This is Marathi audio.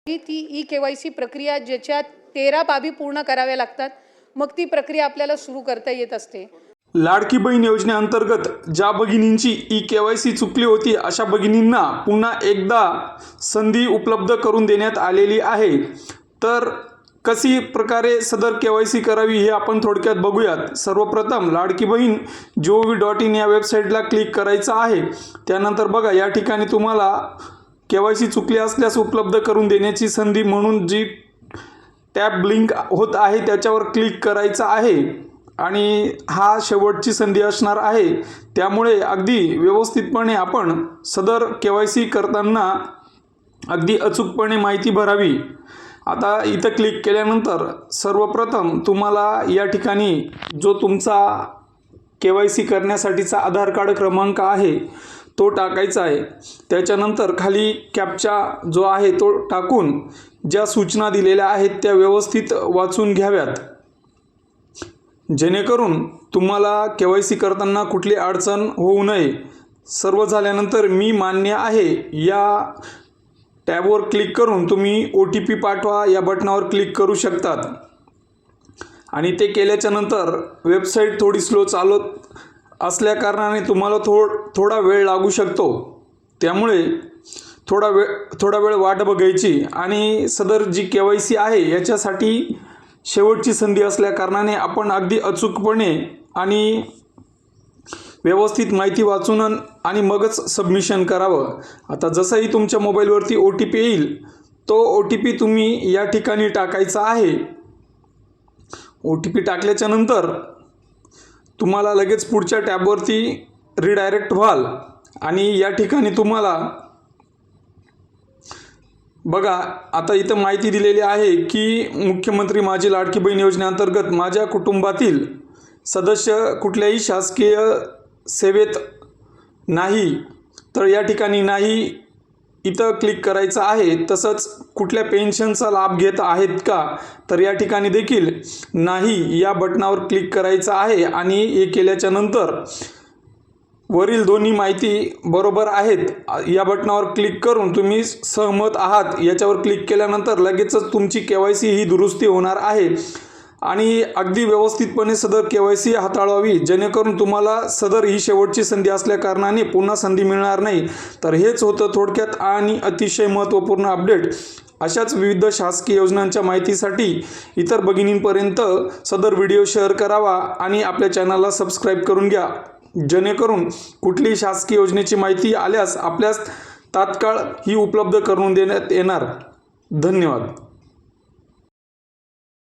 ती ई-KYC प्रक्रिया ज्याच्यात 13 बाबी पूर्ण कराव्या लागतात, मग ती प्रक्रिया आपल्याला सुरू करता येत असते। लाडकी बहीण योजनेअंतर्गत ज्या भगिनींची ई-KYC चुकली होती अशा भगिनींना पुन्हा एकदा संधी उपलब्ध करून देण्यात आलेली आहे। तर कशी प्रकारे सदर KYC करावी हे आपण थोडक्यात बघूयात। सर्वप्रथम लाडकी बहीण gov.in या वेबसाईटला क्लिक करायचं आहे। त्यानंतर बघा या ठिकाणी तुम्हाला KYC चुकली असल्यास उपलब्ध करून देण्याची संधी म्हणून जी टॅब ब्लिंक होत आहे त्याच्यावर क्लिक करायचं आहे आणि हा शेवटची संधी असणार आहे। त्यामुळे अगदी व्यवस्थितपणे आपण सदर KYC करताना अगदी अचूकपणे माहिती भरावी। आता इथं क्लिक केल्यानंतर सर्वप्रथम तुम्हाला या ठिकाणी जो तुमचा KYC करण्यासाठीचा आधार कार्ड क्रमांक आहे तो टाकायचा आहे। त्याच्यानंतर खाली कॅप्चा जो आहे तो टाकून ज्या सूचना दिलेल्या आहेत त्या व्यवस्थित वाचून घ्याव्यात, जेणेकरून तुम्हाला KYC करताना कुठली अडचण होऊ नये। सर्व झाल्यानंतर मी मान्य आहे या टॅबवर क्लिक करून तुम्ही OTP पाठवा या बटनावर क्लिक करू शकतात आणि ते केल्याच्या नंतर वेबसाईट थोडी स्लो चालत असल्या कारणाने तुम्हाला थोडा वेळ लागू शकतो। त्यामुळे थोडा वेळ वाट बघायची आणि सदर जी KYC आहे याच्यासाठी शेवटची संधी असल्या कारणाने आपण अगदी अचूकपणे आणि व्यवस्थित माहिती वाचून आणि मगच सबमिशन करावं। आता जसंही तुमच्या मोबाईलवरती OTP येईल तो OTP तुम्ही या ठिकाणी टाकायचा आहे। OTP टाकल्याच्या नंतर तुम्हाला लगेच पुढच्या टॅबवरती रिडायरेक्ट व्हाल आणि या ठिकाणी तुम्हाला बघा आता इथं माहिती दिलेली आहे की मुख्यमंत्री माझी लाडकी बहीण योजनेअंतर्गत माझ्या कुटुंबातील सदस्य कुठल्याही शासकीय सेवेत नाही, तर या ठिकाणी नाही इथं क्लिक करायचं आहे। तसंच कुठल्या पेन्शनचा लाभ घेत आहेत का, तर या ठिकाणी देखील नाही या बटनावर क्लिक करायचं आहे आणि हे केल्याच्या नंतर वरील दोन्ही माहिती बरोबर आहेत या बटनावर क्लिक करून तुम्ही सहमत आहात याच्यावर क्लिक केल्यानंतर लगेचच तुमची KYC ही दुरुस्ती होणार आहे आणि अगदी व्यवस्थितपणे सदर KYC हाताळावी, जेणेकरून तुम्हाला सदर ही शेवटची संधी असल्या कारणाने पुन्हा संधी मिळणार नाही। तर हेच होतं थोडक्यात आणि अतिशय महत्त्वपूर्ण अपडेट। अशाच विविध शासकीय योजनांच्या माहितीसाठी इतर भगिनींपर्यंत सदर व्हिडिओ शेअर करावा आणि आपल्या चॅनलला सबस्क्राईब करून घ्या, जेणेकरून कुठलीही शासकीय योजनेची माहिती आल्यास आपल्यास तात्काळ ही उपलब्ध करून देण्यात येणार। धन्यवाद।